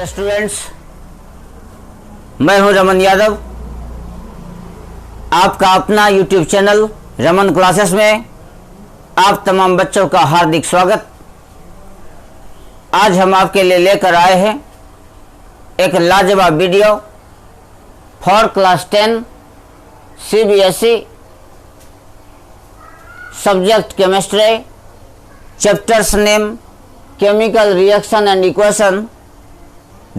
Dear students, मैं हूं रमन यादव। आपका अपना यूट्यूब चैनल रमन क्लासेस में आप तमाम बच्चों का हार्दिक स्वागत। आज हम आपके लिए लेकर आए हैं एक लाजवाब video for class 10 CBSE subject chemistry, chapters name chemical reaction and equation.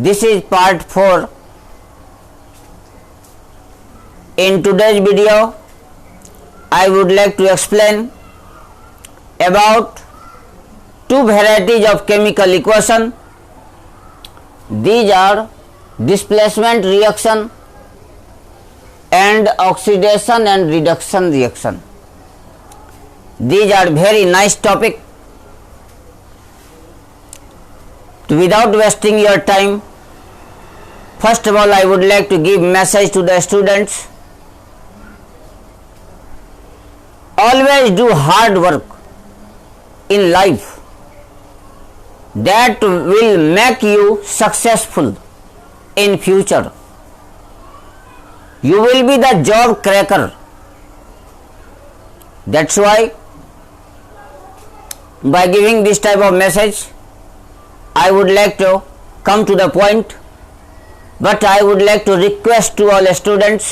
This is part 4. In today's video I would like to explain about two varieties of chemical equation. These are displacement reaction and oxidation and reduction reaction. These are very nice topic. Without wasting your time, first of all I would like to give message to the students. Always do hard work in life. That will make you successful in future. You will be the job cracker. That's why by giving this type of message I would like to come to the point, but I would like to request to all students,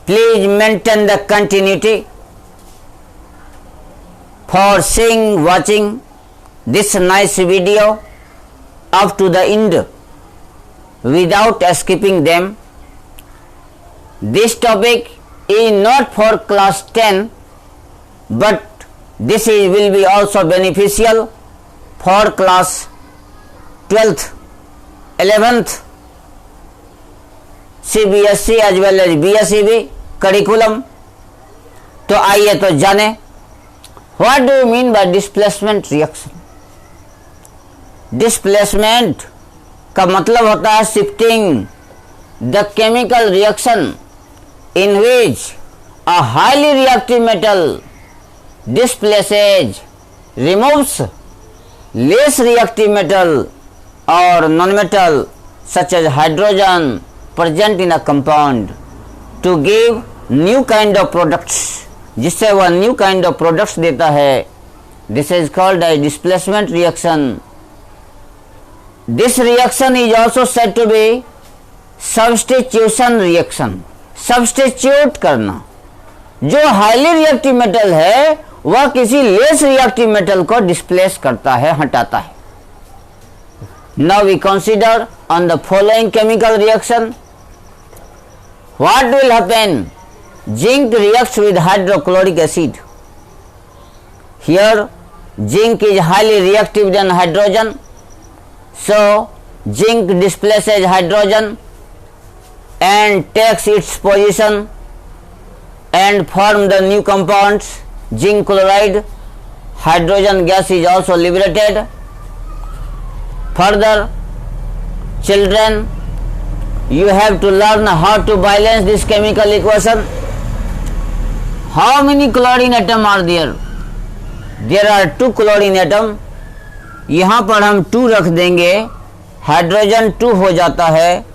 please maintain the continuity for seeing, watching this nice video up to the end without skipping them. This topic is not for class 10, but this will be also beneficial for class 12th, 11th CBSE as well as BSEB curriculum. तो आइए तो जाने what do you mean by displacement reaction. Displacement का मतलब होता है shifting. The chemical reaction in which a highly reactive metal displaces, removes less reactive metal or non-metal such as hydrogen present in a compound to give new kind of products, जिससे वह new kind of products देता है. This is called a displacement reaction. This reaction is also said to be substitution reaction. Substitute करना. जो highly reactive metal है वह किसी less reactive metal को डिस्प्लेस करता है, हटाता है. Now we consider on the following chemical reaction. What will happen? Zinc reacts with hydrochloric acid. Here zinc is highly reactive than hydrogen, so zinc displaces hydrogen and takes its position and form the new compounds. Zinc chloride, hydrogen gas is also liberated. Further, children, you have to learn how to balance this chemical equation. How many chlorine atom are there? There are 2 chlorine atom. यहाँ पर हम 2 रख देंगे, hydrogen 2 हो जाता है.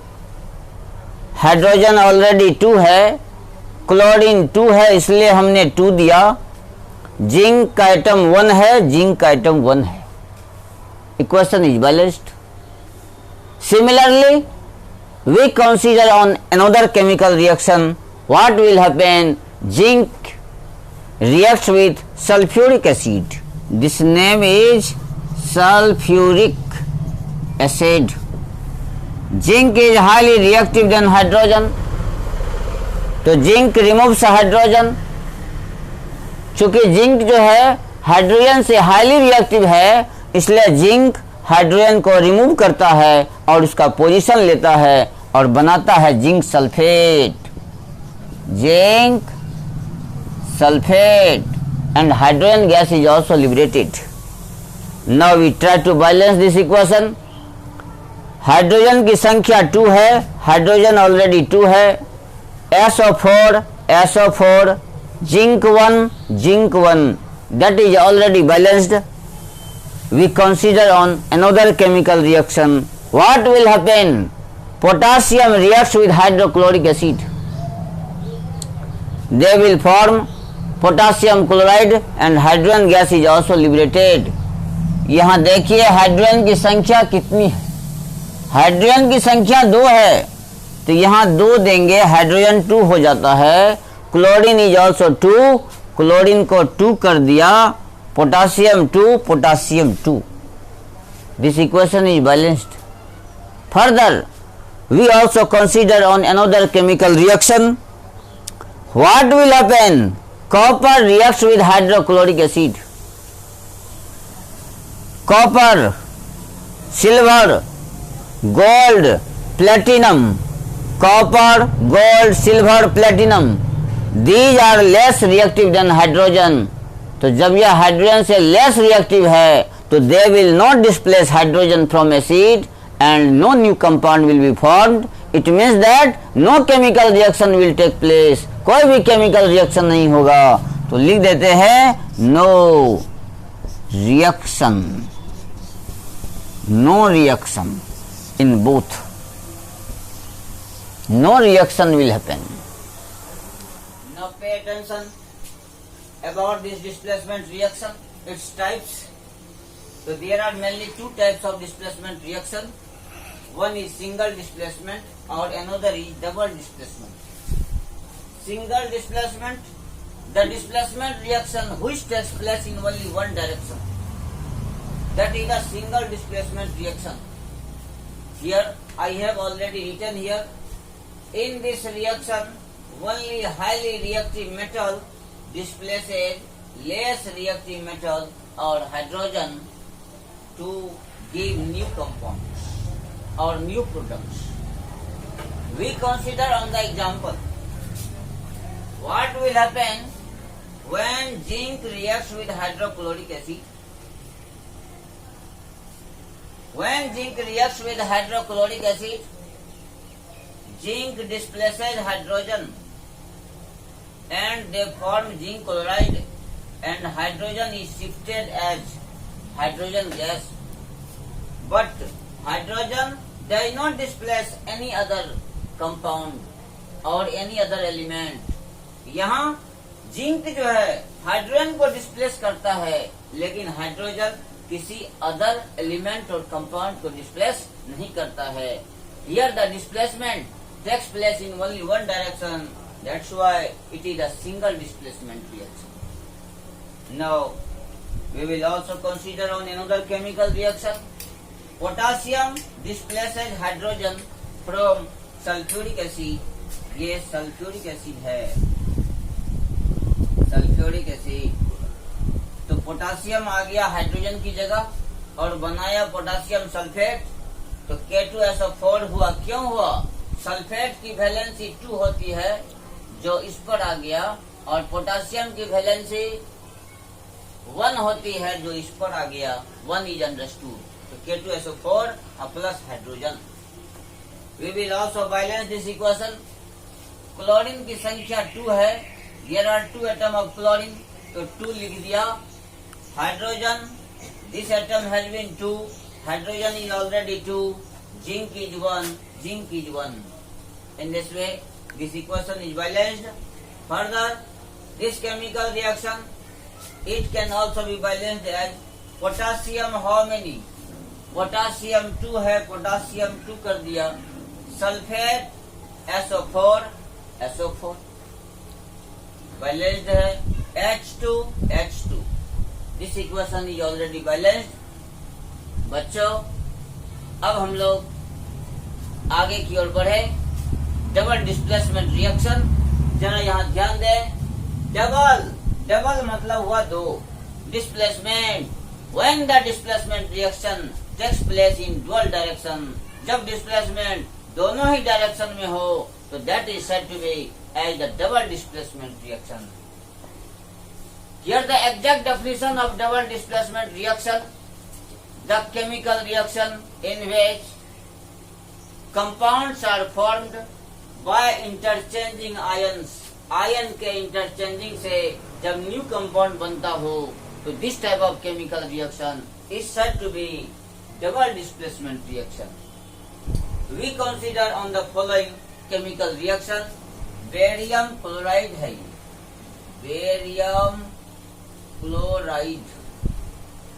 Hydrogen already 2 है, chlorine 2 है, इसलिए हमने 2 दिया. जिंक का एटम 1 है, जिंक का एटम 1 है. Equation is balanced. Similarly, we consider on another chemical reaction. What will happen? Zinc reacts with sulfuric acid. This name is sulfuric acid. Zinc is highly reactive than hydrogen. तो zinc removes hydrogen. चूंकि zinc जो है hydrogen से highly reactive है, इसलिए zinc hydrogen को remove करता है और उसका पोजीशन लेता है और बनाता है zinc sulphate. Zinc sulphate and hydrogen gas is also liberated. Now we try to balance this equation. Hydrogen की संख्या 2 है, हाइड्रोजन ऑलरेडी 2 है. SO4, SO4, zinc 1, that is already balanced. We consider on another chemical reaction. what will happen? Potassium reacts with hydrochloric acid. They will form potassium chloride and hydrogen gas is also liberated. यहाँ देखिए hydrogen की संख्या कितनी है, hydrogen की संख्या 2 है, तो यहाँ 2 देंगे, हाइड्रोजन 2 हो जाता है, क्लोरीन इज ऑल्सो 2, क्लोरीन को 2 कर दिया, potassium 2, potassium 2. This equation is balanced. Further, we also consider on another chemical reaction. What will happen? Copper reacts with hydrochloric acid. Copper, silver, gold, platinum. Copper, gold, silver, platinum. These are less reactive than hydrogen. तो जब यह hydrogen से less reactive है तो they will not displace hydrogen from acid and no new compound will be formed. It means that no chemical reaction will take place. कोई भी chemical reaction नहीं होगा. तो लिख देते हैं no reaction, no reaction in both. No reaction will happen. Now pay attention about this displacement reaction, its types. So there are mainly 2 types of displacement reaction. One is single displacement or another is double displacement. Single displacement, the displacement reaction which takes place in only one direction. That is a single displacement reaction. Here I have already written here. In this reaction, only highly reactive metal displaces less reactive metal or hydrogen to give new compounds or new products. We consider on the example what will happen when zinc reacts with hydrochloric acid. When zinc reacts with hydrochloric acid, zinc displaces hydrogen and they form zinc chloride and hydrogen is shifted as hydrogen gas. But hydrogen does not displace any other compound or any other element. यहाँ zinc जो है hydrogen को displace करता है लेकिन hydrogen किसी other element और compound को डिस्प्लेस नहीं करता है. Here the displacement takes place in only one direction. That's why it is a single displacement reaction. Now we will also consider on another chemical reaction. Potassium displaces hydrogen from sulfuric acid. ये sulphuric acid है, sulphuric acid. तो potassium आ गया hydrogen की जगह और बनाया potassium sulphate. तो K2SO4 हुआ. क्यों हुआ? सल्फेट की वैलेंसी 2 होती है जो इस पर आ गया और पोटासियम की वैलेंसी 1 होती है जो इस पर आ गया. 1 is understood. तो K2SO4 plus hydrogen. We will also balance this equation. Chlorine की संख्या 2 है. There are 2 atoms of chlorine. तो 2 लिख दिया. Hydrogen, this atom has been 2. Hydrogen is already 2. Zinc is 1. Zinc is 1. In this way, this equation is balanced. Further, this chemical reaction, it can also be balanced as potassium how many? Potassium 2 है, potassium 2 कर दिया. Sulphate SO4, SO4 balanced है. H2, H2. This equation is already balanced. बच्चों अब हम लोग आगे की ओर बढ़े. डबल डिस्प्लेसमेंट रिएक्शन, जरा यहाँ ध्यान दें. डबल, डबल मतलब हुआ 2. Displacement, when the displacement reaction takes place in dual direction, जब डिस्प्लेसमेंट दोनों ही डायरेक्शन में हो तो that is said to be as the double displacement reaction. Here the exact definition of double displacement reaction, the chemical reaction in which compounds are formed by interchanging ions. Ion के interchanging से जब new compound बनता हो तो this type of chemical reaction is said to be double displacement reaction. We consider on the following chemical reaction. Barium chloride है ये, barium chloride,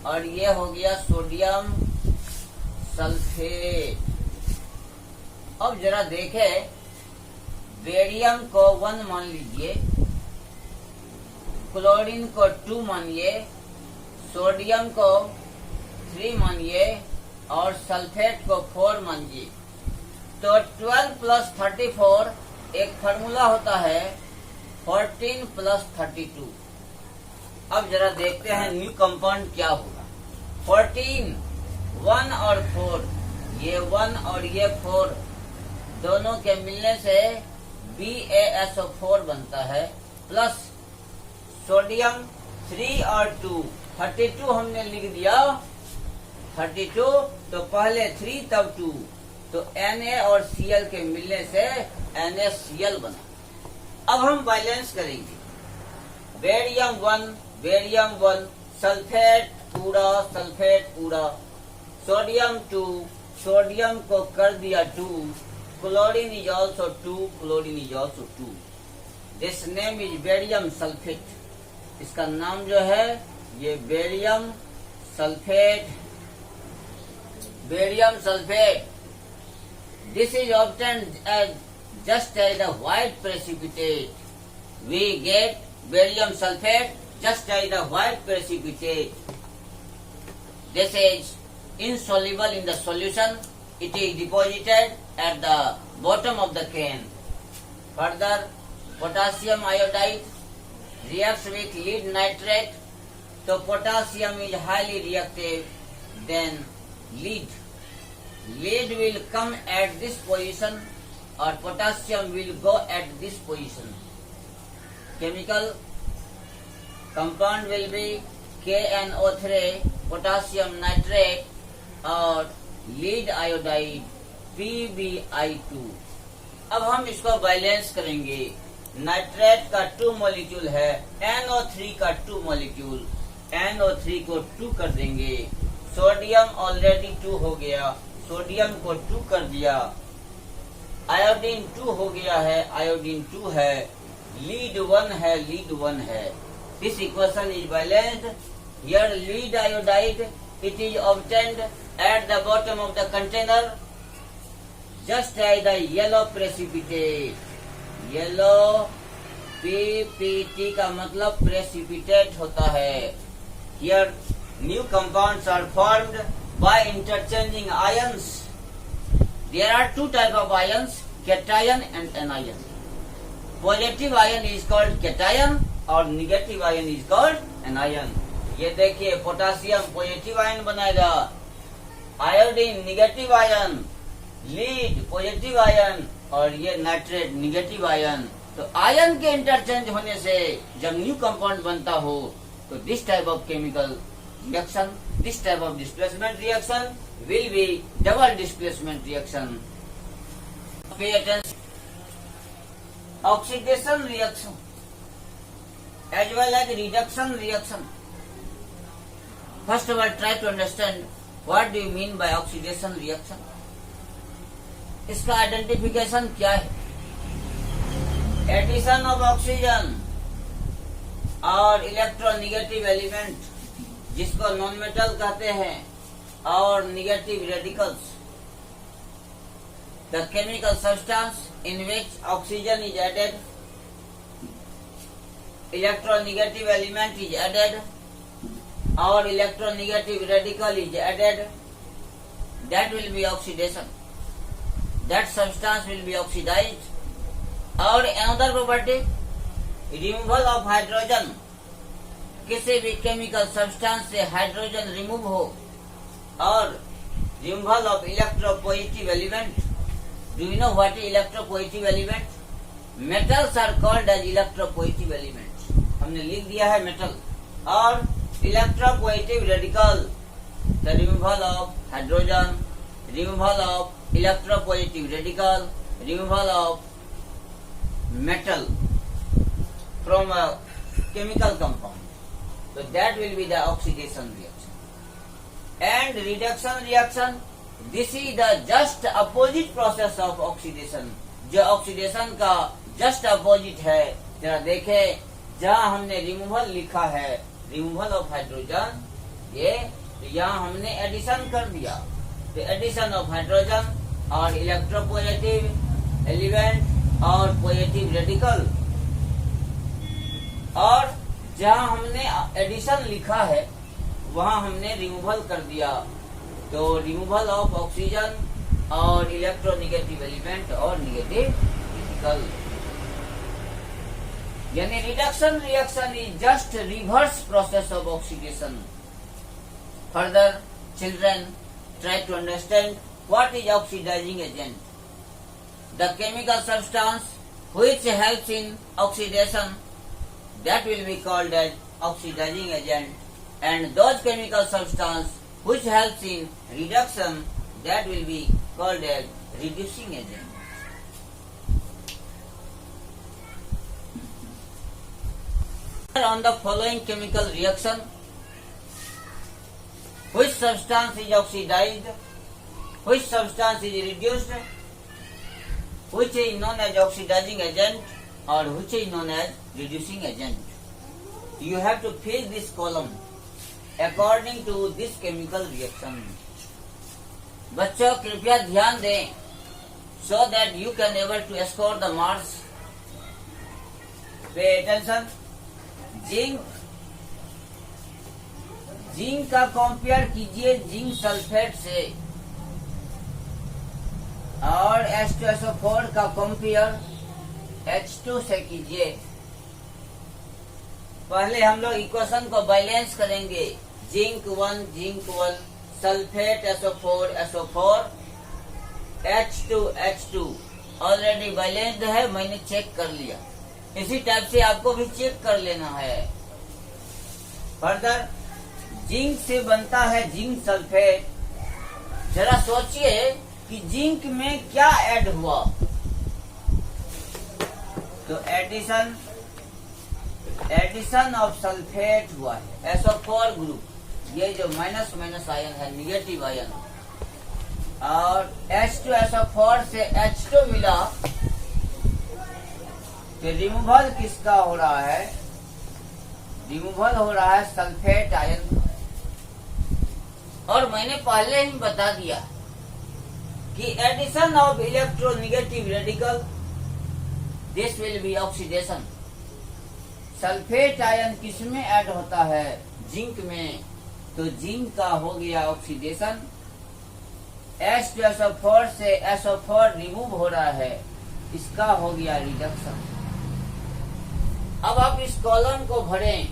और ये हो गया सोडियम सल्फेट। अब जरा देखें, बेरियम को 1 मान लीजिए, क्लोरीन को 2 मानिए, सोडियम को 3 मानिए और सल्फेट को 4 मानिए। तो 12 प्लस 34 एक फार्मूला होता है 14 प्लस 32। अब जरा देखते हैं न्यू कंपाउंड क्या होगा। 14 1 और 4, ये 1 और ये 4 दोनों के मिलने से BaSO4 बनता है, प्लस सोडियम 3 और 2, 32 हमने लिख दिया, 32 तो पहले 3 तब 2, तो Na और Cl के मिलने से NaCl बना। अब हम बैलेंस करेंगे, बेरियम 1, सल्फेट पूरा, सोडियम 2, सोडियम को कर दिया 2, chlorine is also 2, this name is barium sulphate. इसका नाम जो है ये barium sulphate. This is obtained as just as a white precipitate. We get barium sulfate just as a white precipitate. This is insoluble in the solution. It is deposited at the bottom of the can. Further, potassium iodide reacts with lead nitrate. So potassium is highly reactive than lead. Lead will come at this position or potassium will go at this position. Chemical compound will be KNO3, potassium nitrate और lead iodide PbI2। अब हम इसको balance करेंगे। Nitrate का 2 molecule है, NO3 का 2 molecule, NO3 को 2 कर देंगे, सोडियम ऑलरेडी 2 हो गया, सोडियम को 2 कर दिया, आयोडीन 2 हो गया है, आयोडीन 2 है, लीड 1 है। This equation is balanced. Here lead iodide, it is obtained at the bottom of the container just as the yellow precipitate. Yellow PPT का मतलब precipitate होता है। Here new compounds are formed by interchanging ions. There are 2 types of ions, cation and anion. Positive ion is called cation और negative ion is called anion. ये देखिए, potassium positive ion बनाएगा, iodine negative ion, lead positive ion और ये nitrate negative ion. तो ion के interchange होने से जब न्यू कंपाउंड बनता हो तो this type of chemical reaction, this type of displacement reaction will be double displacement reaction. Pay attention, oxidation reaction as well as reduction reaction. First of all, try to understand what do you mean by oxidation reaction. इसका identification क्या है? Addition of oxygen और electronegative element जिसको non metal कहते हैं और negative radicals, the chemical substance in which oxygen is added, electronegative element is added और electronegative radical is added, that will be oxidation. That substance will be oxidized. और another property, removal of hydrogen. किसी भी chemical substance से hydrogen remove हो, और removal of electropositive element. Do you know what is electropositive element? Metals are called as electropositive elements. हमने लिख दिया है मेटल। और electropositive radical, the removal of hydrogen, removal of electropositive radical, removal of metal from a chemical compound. So that will be the oxidation reaction. And reduction reaction, this is the just opposite process of oxidation, जो oxidation का just opposite है। जरा देखे, जहाँ हमने removal लिखा है, removal of hydrogen, ये तो यहाँ हमने एडिशन कर दिया, तो एडिशन ऑफ हाइड्रोजन और इलेक्ट्रोपॉजिटिव एलिमेंट और पॉजिटिव रेडिकल, और जहाँ हमने एडिशन लिखा है वहाँ हमने रिमूवल कर दिया, तो रिमूवल ऑफ ऑक्सीजन और इलेक्ट्रोनेगेटिव एलिमेंट और नेगेटिव रेडिकल, यानी reduction reaction is just reverse process of oxidation. Further children, try to understand what is oxidizing agent. The chemical substance which helps in oxidation, that will be called as oxidizing agent, and those chemical substance which helps in reduction, that will be called as reducing agent. On the following chemical reaction, which substance is oxidized, which substance is reduced, which is known as oxidizing agent or which is known as reducing agent. You have to fill this column according to this chemical reaction. बच्चों कृपया ध्यान दें, so that you can able to score the marks. Pay attention. Zinc का compare कीजिए zinc sulphate से, और H2SO4 का compare H2 से कीजिए। पहले हम लोग इक्वेशन को बैलेंस करेंगे, zinc 1 sulphate SO4 H2 already balanced है, मैंने चेक कर लिया। इसी टाइप से आपको भी चेक कर लेना है। फर्दर जिंक से बनता है जिंक सल्फेट। जरा सोचिए कि जिंक में क्या ऐड हुआ, तो एडिशन ऑफ सल्फेट हुआ है, SO4 ग्रुप, ये जो माइनस माइनस आयन है, निगेटिव आयन, और H2SO4 से H2 मिला, तो रिमूवल किसका हो रहा है, रिमूवल हो रहा है सल्फेट आयन। और मैंने पहले ही बता दिया कि addition of electronegative radical, this will be oxidation. Sulphate ion किसमें ऐड होता है, जिंक में, तो जिंक का हो गया ऑक्सीडेशन। H2SO4 से SO4 रिमूव हो रहा है, इसका हो गया रिडक्शन। अब आप इस कॉलम को भरें,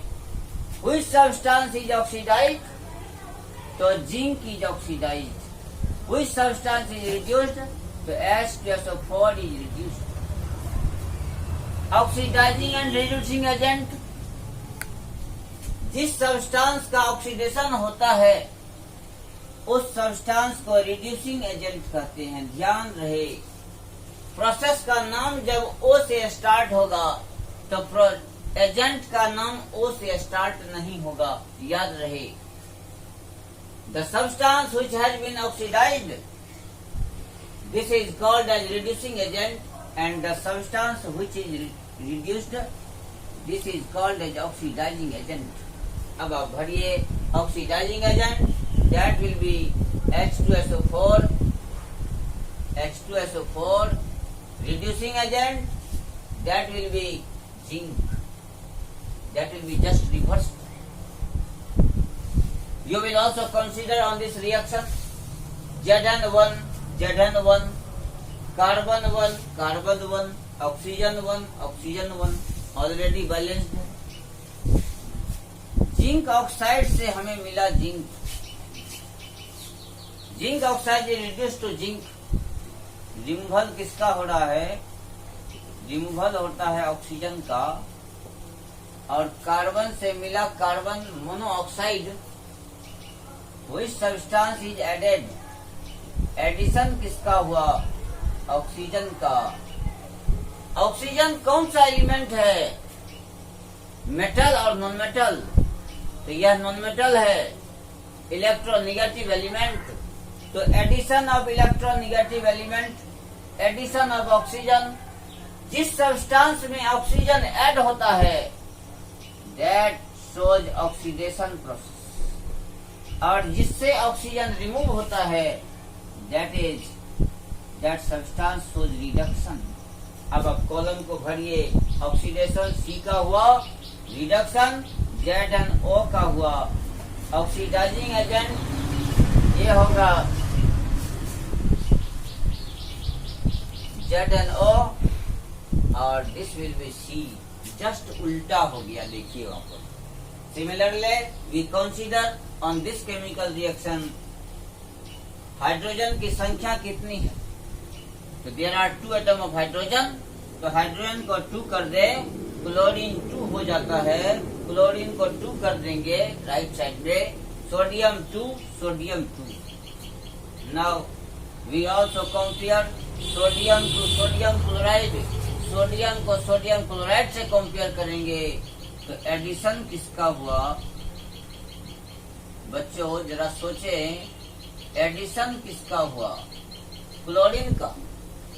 व्हिच सब्सटेंस इज ऑक्सीडाइज्ड, तो zinc is oxidised. Which substance is reduced, तो H2SO4 is reduced. Oxidising and reducing agent, जिस सब्सटेंस का ऑक्सीडेशन होता है उस सब्सटेंस को रिड्यूसिंग एजेंट कहते हैं। ध्यान रहे, प्रोसेस का नाम जब O से स्टार्ट होगा तो एजेंट का नाम O से स्टार्ट नहीं होगा, याद रहे। The substance which has been oxidised, this is called as reducing agent, and the substance which is reduced, this is called as oxidising agent. अब आप भरिए, oxidising agent that will be H2SO4, reducing agent that will be zinc, that will be just reversed. You will also consider on this reaction Zn1 carbon 1 oxygen 1 already balanced है। Zinc oxide से हमें मिला zinc oxide is reduce to zinc. Removal किसका हो रहा है, removal होता है ऑक्सीजन का, और कार्बन से मिला carbon monoxide. Which substance is added, addition किसका हुआ, ऑक्सीजन का। ऑक्सीजन कौन सा एलिमेंट है, मेटल और नॉन मेटल, तो यह नॉन मेटल है, इलेक्ट्रोनेगेटिव एलिमेंट। तो addition of electronegative element, addition of oxygen, जिस सब्सटेंस में ऑक्सीजन ऐड होता है दैट शोज ऑक्सीडेशन प्रोसेस, और जिससे ऑक्सीजन रिमूव होता है दैट सब्सटेंस शोज रिडक्शन। अब आप कॉलम को भरिए, ऑक्सीडेशन सी का हुआ, रिडक्शन ZnO का हुआ, ऑक्सीडाइजिंग एजेंट ये होगा ZnO और this will be C, just उल्टा हो गया, देखिए वहां पर। Similarly we consider on this chemical reaction, hydrogen की संख्या कितनी है, तो there are 2 atom of hydrogen, तो हाइड्रोजन को 2 कर दे, क्लोरीन 2 हो जाता है, क्लोरीन को 2 कर देंगे राइट साइड में, sodium 2, sodium 2। Now we also compare sodium to sodium chloride, sodium को सोडियम क्लोराइड से कंपेयर करेंगे, तो एडिशन किसका हुआ बच्चों, जरा सोचे, एडिशन किसका हुआ, क्लोरीन का।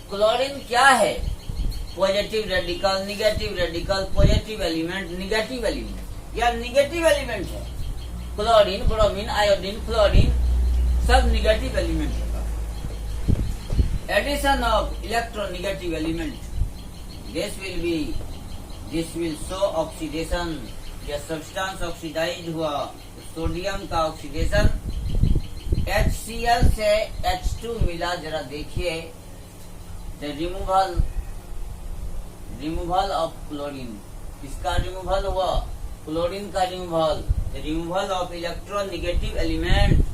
क्लोरीन क्या है, positive radical, negative radical, positive element, negative element, या निगेटिव एलिमेंट है। क्लोरीन, ब्रोमीन, आयोडीन, फ्लोरीन सब निगेटिव एलिमेंट होगा। Addition of electronegative element, this will show oxidation, या सब्सटेंस ऑक्सीडाइज हुआ, सोडियम का ऑक्सीडेशन, HCl से H2 मिला, जरा देखिए, द रिमूवल ऑफ क्लोरीन, किसका रिमूवल हुआ, क्लोरीन का removal of electronegative element,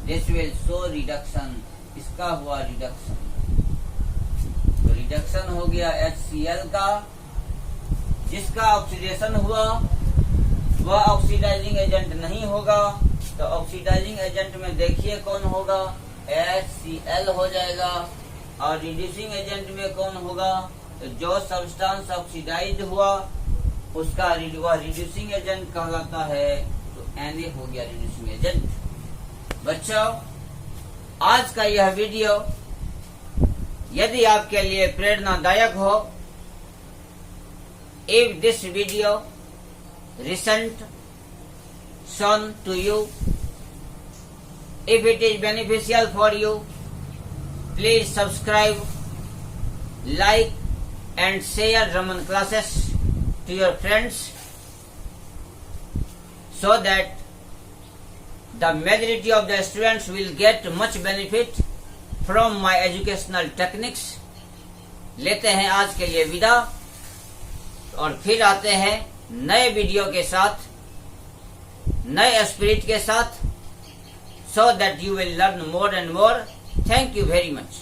this will show reduction, इसका हुआ रिडक्शन, तो रिडक्शन हो गया HCl का, जिसका ऑक्सीडेशन हुआ वह ऑक्सीडाइजिंग एजेंट नहीं होगा, तो ऑक्सीडाइजिंग एजेंट में देखिए कौन होगा, HCl हो जाएगा, और रिड्यूसिंग एजेंट में कौन होगा, तो जो सब्सटेंस ऑक्सीडाइज हुआ उसका रिड्यूसिंग एजेंट कहलाता है, तो Na हो गया रिड्यूसिंग एजेंट। बच्चों, आज का यह वीडियो यदि आपके लिए प्रेरणादायक हो, if this video recent shown to you, if it is beneficial for you, please subscribe, like and share Raman classes to your friends, so that the majority of the students will get much benefit from my educational techniques। लेते हैं आज के लिए विदा, और फिर आते हैं नए वीडियो के साथ, नए स्पिरिट के साथ, so that you will learn more and more. Thank you very much.